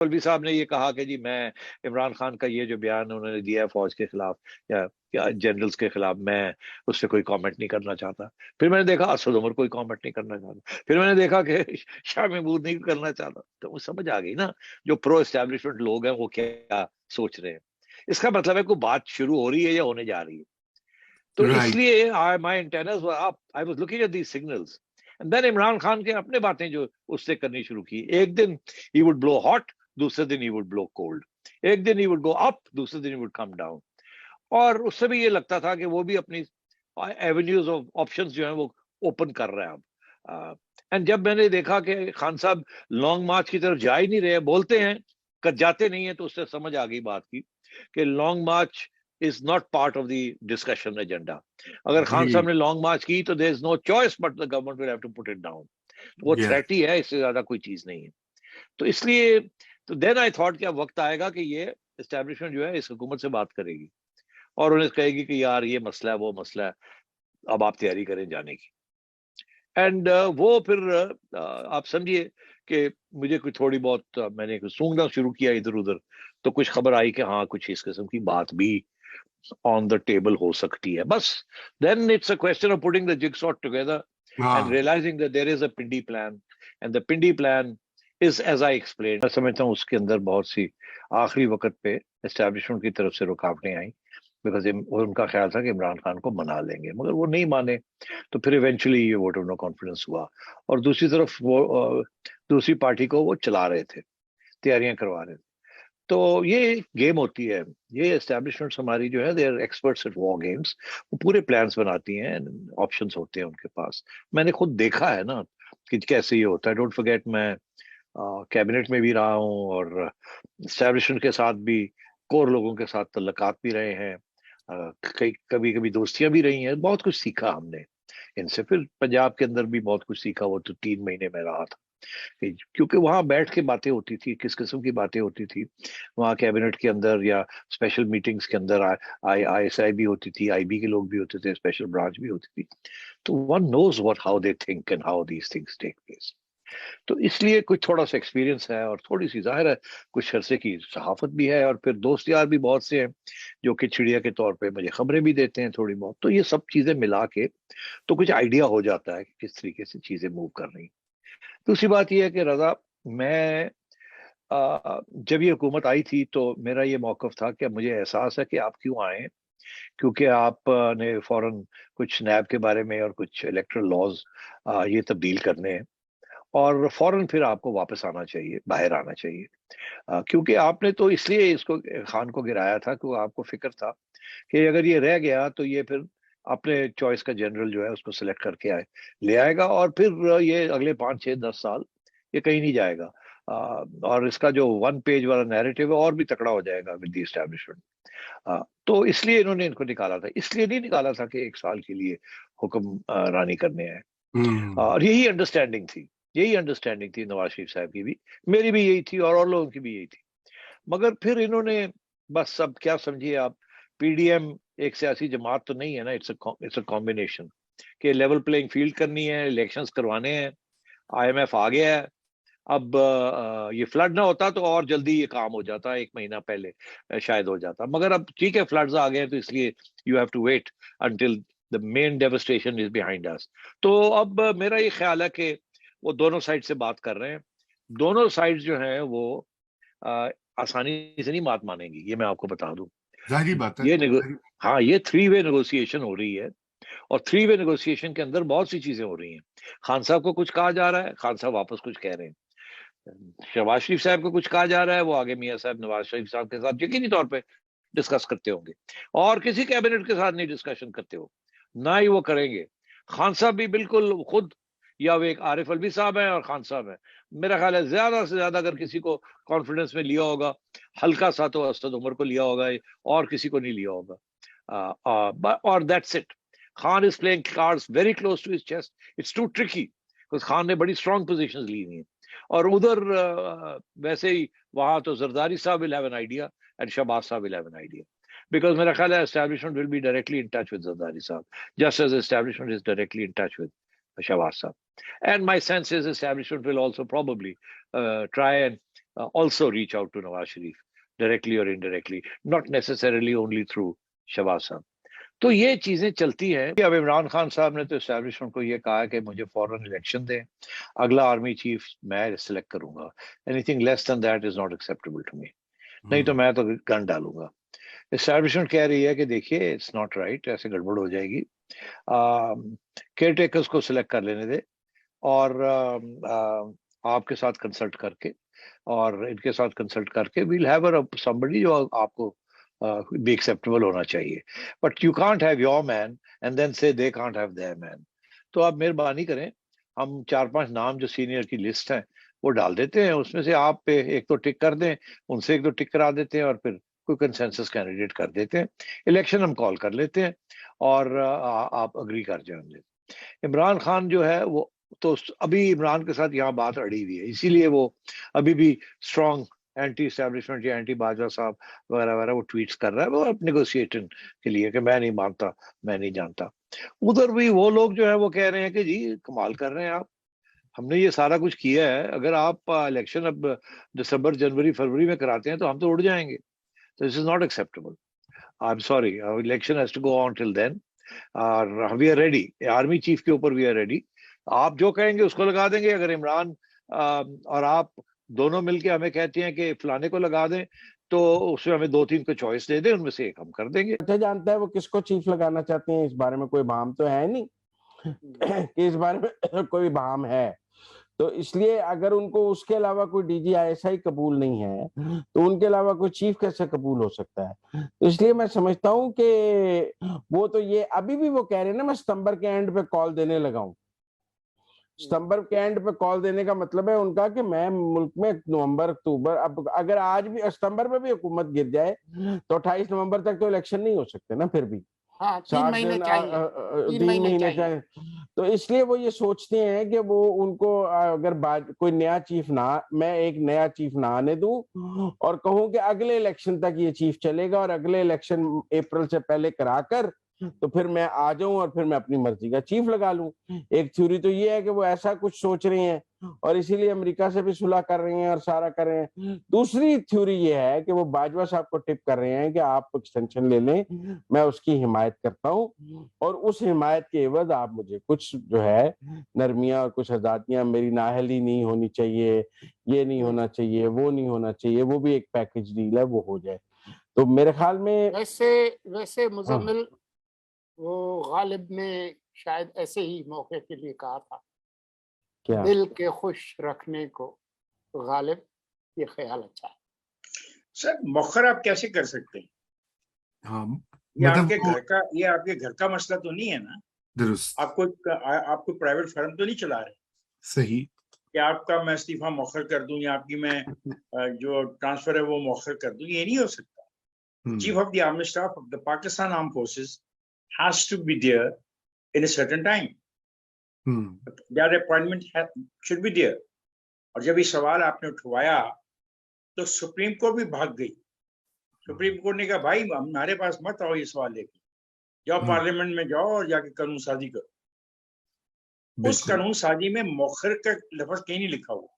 मौलवी साहब ने ये कहा कि जी मैं इमरान खान का ये जो बयान उन्होंने दिया है फौज के खिलाफ या जनरल्स के खिलाफ, मैं उससे कोई कमेंट नहीं करना चाहता। फिर मैंने देखा असद उमर कोई कमेंट नहीं करना चाहता। फिर मैंने देखा कि शाह महमूद नहीं करना चाहता। तो वो समझ आ गई ना, जो प्रो एस्टेब्लिशमेंट लोग हैं वो क्या सोच रहे हैं। इसका मतलब है कोई बात शुरू हो रही है या होने जा रही है। तो राइट। इसलिए my antennas were up, I was looking at these signals. And then Imran Khan के अपने बातें जो उससे करनी शुरू की। एक दिन ही वुड ब्लो हॉट, दूसरे दिन ही वुड ब्लो कोल्ड। एक दिन ही वुड गो अप, दूसरे दिन ही वुड कम डाउन। और उससे भी ये लगता था कि वो भी अपनी एवेन्यूज ऑफ ऑप्शंस जो है वो ओपन कर रहे हैं अब। एंड जब मैंने देखा कि खान साहब लॉन्ग मार्च की तरफ जा ही नहीं रहे, बोलते हैं कर जाते नहीं है, तो उससे समझ आ गई बात की कि long march is not part of the discussion agenda. अगर खान साहब जी। ने लॉन्ग मार्च की तो there is no choice but the government will have to put it down. वो यस। थ्रेट ही है, इससे ज्यादा कोई चीज नहीं है। तो इसलिए तो देन आई थॉट कि अब वक्त आएगा कि ये एस्टेब्लिशमेंट जो है इस हुकूमत से बात करेगी और उन्हें कहेगी कि यार ये मसला है, वो मसला है, अब आप तैयारी करें जाने की। एंड वो फिर आप समझिए कि मुझे कुछ थोड़ी बहुत मैंने कुछ सूंघना शुरू किया इधर उधर, तो कुछ खबर आई कि हाँ कुछ इस किस्म की बात भी ऑन द टेबल हो सकती है। बस then it's a question of putting the jigsaw together and हाँ। Realising that there is a Pindi plan. And the Pindi plan is as I explain. मैं समझता हूँ उसके अंदर बहुत सी आखिरी वक्त पे एस्टेब्लिशमेंट की तरफ से रुकावटें आई, बिकॉज उनका ख्याल था कि इमरान खान को मना लेंगे, मगर वो नहीं माने। तो फिर इवेंचुअली ये वोट ऑफ नो कॉन्फिडेंस हुआ। और दूसरी तरफ वो दूसरी पार्टी को वो चला रहे थे, तैयारियां करवा रहे थे। तो ये गेम होती है। ये एस्टेब्लिशमेंट्स हमारी जो है, they are experts at war games. वो पूरे प्लान्स बनाती हैं, ऑप्शंस होते हैं उनके पास। मैंने खुद देखा है ना कि कैसे ये होता है। डोंट फॉरगेट, मैं कैबिनेट में भी रहा हूँ और एस्टेब्लिशमेंट के साथ भी, कोर लोगों के साथ तल्लकात भी रहे हैं। कई कभी कभी दोस्तियां भी रही हैं। बहुत कुछ सीखा हमने इनसे। फिर पंजाब के अंदर भी बहुत कुछ सीखा। वो तो 3 महीने में रहा था क्योंकि वहां बैठ के बातें होती थी, किस किस्म की बातें होती थी वहां कैबिनेट के अंदर या स्पेशल मीटिंग्स के अंदर। ISI भी होती थी, IB के लोग भी होते थे, स्पेशल ब्रांच भी होती थी। तो one knows what how they think and how these things take place. तो इसलिए कुछ थोड़ा सा एक्सपीरियंस है और थोड़ी सी जाहिर है कुछ अरसे की सहाफत भी है, और फिर दोस्त यार भी बहुत से हैं जो कि चिड़िया के तौर पे मुझे खबरें भी देते हैं थोड़ी बहुत। तो ये सब चीजें मिला के तो कुछ आइडिया हो जाता है कि किस तरीके से चीजें मूव कर रही हैं। दूसरी बात यह है कि रजा, मैं जब ये हुकूमत आई थी तो मेरा ये मौकफ था कि मुझे एहसास है कि आप क्यों आए हैं, क्योंकि आप ने फौरन कुछ नैब के बारे में और कुछ इलेक्ट्रल लॉज ये तब्दील करने हैं, और फौरन फिर आपको वापस आना चाहिए, बाहर आना चाहिए। क्योंकि आपने तो इसलिए इसको खान को गिराया था कि आपको फिक्र था कि अगर ये रह गया तो ये फिर अपने चॉइस का जनरल जो है उसको सिलेक्ट करके ले आएगा, और फिर ये अगले 5 6 10 साल ये कहीं नहीं जाएगा। और इसका जो 1 पेज वाला नैरेटिव है और भी तकड़ा हो जाएगा विद द एस्टैब्लिशमेंट। तो इसलिए इन्होंने इनको निकाला था। इसलिए नहीं निकाला था कि 1 साल के लिए हुक्म रानी करने हैं। हम्म। और यही अंडरस्टैंडिंग थी, यही अंडरस्टैंडिंग थी नवाज शरीफ साहब की भी, मेरी भी यही थी, और लोगों की भी यही थी। मगर फिर इन्होंने बस सब क्या समझिए आप, PDM एक सियासी जमात तो नहीं है ना, इट्स अ कॉम्बिनेशन कि लेवल प्लेइंग फील्ड करनी है, इलेक्शंस करवाने हैं। IMF आ गया है। अब ये फ्लड ना होता तो और जल्दी ये काम हो जाता, 1 महीना पहले शायद हो जाता। मगर अब ठीक है, फ्लड्स आ गए हैं, तो इसलिए you have to wait until the main devastation is behind us. तो अब मेरा ये ख्याल है कि वो दोनों साइड से बात कर रहे हैं। दोनों साइड जो हैं वो अ, आसानी से नहीं बात मानेंगी, ये मैं आपको बता दूं। जाहिर बात है। ये हाँ, ये 3 वे नेगोशिएशन हो रही है, और 3 वे नेगोशिएशन के अंदर बहुत सी चीजें हो रही हैं। खान साहब को कुछ कहा जा रहा है, खान साहब वापस कुछ कह रहे हैं। शहबाज शरीफ साहब को कुछ कहा जा रहा है, वो आगे मियां साहब नवाज शरीफ साहब के साथ यकीनी तौर पे डिस्कस करते होंगे, और किसी कैबिनेट के साथ नहीं डिस्कशन करते हो, ना ही वो करेंगे। खान साहब भी बिल्कुल खुद, या वो एक आरिफ अलवी साहब है और खान साहब है। मेरा ख्याल है ज्यादा से ज्यादा अगर किसी को कॉन्फिडेंस में लिया होगा, हल्का सा, तो असद उमर को लिया होगा, और किसी को नहीं लिया होगा। और that's it. Khan is playing cards very close to his chest. It's too tricky, because Khan ने बड़ी स्ट्रॉन्ग पोजीशंस ली हुई हैं। और उधर वैसे ही वहां तो जरदारी साहब will have an idea and Shahbaz साहब will have an idea, because मेरा ख्याल है establishment will be directly in touch with Zardari साहब, just as establishment is directly in touch with Shahbaz Sahab. And my sense is establishment will also probably try and also reach out to Nawaz Sharif directly or indirectly, not necessarily only through Shahbaz साहब। तो ये चीजें चलती हैं कि अब इमरान खान साहब ने तो एस्टैब्लिशमेंट को ये कहा कि मुझे फौरन इलेक्शन दें, अगला आर्मी चीफ मैं सिलेक्ट करूंगा, anything less than that is not acceptable to me, नहीं तो मैं तो गन डालूंगा। एस्टैब्लिशमेंट कह रही है कि देखिए इट्स नॉट राइट, ऐसे गड़बड़ हो जाएगी, केयर टेकर्स को सिलेक्ट कर लेने दे और आपके साथ कंसल्ट करके और इनके साथ कंसल्ट करके वील हैव समबडी जो आपको be acceptable होना चाहिए, but you can't have your man and then say they can't have their man। तो आप मेहरबानी करें, हम 4-5 नाम जो सीनियर की लिस्ट है वो डाल देते हैं, उसमें से आप पे एक तो टिक कर दें, उनसे एक दो टिक करा देते हैं और फिर कोई कंसेंसस कैंडिडेट कर देते हैं, इलेक्शन हम कॉल कर लेते हैं और आप अग्री कर जाएंगे। इमरान खान जो है वो तो अभी इमरान के साथ यहाँ बात अड़ी हुई है, इसीलिए वो अभी भी स्ट्रॉन्ग एंटी एस्टैब्लिशमेंट या एंटी बाजवा साहब वगैरह वगैरह वो ट्वीट्स कर रहा है, वो नेगोशिएशन के लिए कि मैं नहीं मानता, मैं नहीं जानता। उधर भी वो लोग जो है वो कह रहे हैं कि जी कमाल कर रहे हैं आप, हमने ये सारा कुछ किया है, अगर आप इलेक्शन अब दिसंबर जनवरी फरवरी में कराते हैं तो हम तो उड़ जाएंगे, तो this is not acceptable, I am sorry, election has to go on till then, और we are ready, army chief के ऊपर वी आर रेडी, आप जो कहेंगे उसको लगा देंगे। अगर इमरान और आप दोनों मिलके हमें कहते हैं कि फलाने को लगा दें तो उसमें हमें 2-3 को चॉइस दे दें, उनमें से एक हम कर देंगे। अच्छा जानता है वो किसको चीफ लगाना चाहते हैं, इस बारे में कोई भाम तो है नहीं कि इस बारे में कोई भाम है, तो इसलिए अगर उनको उसके अलावा कोई DGISI कबूल नहीं है तो उनके अलावा कोई चीफ कैसे कबूल हो सकता है। तो इसलिए मैं समझता हूं कि वो तो ये अभी भी वो कह रहे हैं ना मैं सितंबर के एंड पे कॉल देने लगा हूं। सितंबर के एंड पे कॉल देने का मतलब है उनका कि मैं मुल्क में नवंबर अक्टूबर, अब अगर आज भी सितंबर में भी हुकूमत गिर जाए तो 28 नवंबर तक तो इलेक्शन नहीं हो सकते ना, फिर भी 3 महीने चाहिए, 3 महीने चाहिए। तो इसलिए वो ये सोचते हैं कि वो उनको अगर कोई नया चीफ ना, मैं एक नया चीफ ना आने दूं और कहूं कि अगले इलेक्शन तक ये चीफ चलेगा और अगले इलेक्शन अप्रैल से पहले कराकर तो फिर मैं आ जाऊं और फिर मैं अपनी मर्जी का चीफ लगा लूं। एक थ्योरी तो ये है कि वो ऐसा कुछ सोच रहे हैं और इसीलिए अमेरिका से भी सुलह कर रहे हैं और सारा कर रहे हैं। दूसरी थ्योरी ये है कि वो बाजवा साहब को टिप कर रहे हैं कि आप एक्सटेंशन ले लें, मैं उसकी हिमायत करता हूं और उस हिमायत के एवज आप मुझे कुछ जो है नरमियां और कुछ आजादियां, मेरी नाअहली नहीं होनी चाहिए, ये नहीं होना चाहिए, वो नहीं होना चाहिए, वो भी एक पैकेज डील है, वो हो जाए। तो मेरे ख्याल में वैसे मुजम्मिल वो गालिब ने शायद ऐसे ही मौके के लिए कहा था, क्या दिल के खुश रखने को गालिब ये ख्याल अच्छा है। सर मौखर आप कैसे कर सकते हैं? हाँ, ये आपके घर का मसला तो नहीं है ना? दुरुस्त। आप कोई प्राइवेट फर्म तो नहीं चला रहे? सही। कि आपका मैं इस्तीफा मौखर कर दूं या आपकी मैं जो ट्रांसफर है वो मौखर कर दूं, ये नहीं हो सकता। Chief of the army staff of the Pakistan arm forces has to be there in a certain time. Their appointment should be there. और जब ये सवाल आपने उठवाया तो सुप्रीम कोर्ट भी भाग गई। सुप्रीम कोर्ट ने कहा भाई हमारे पास मत आओ ये सवाल लेके, जाओ पार्लियामेंट में जाओ और जाके कानून साजी करो। उस कानून साजी में मौखर का लफ्ज कहीं नहीं लिखा हुआ।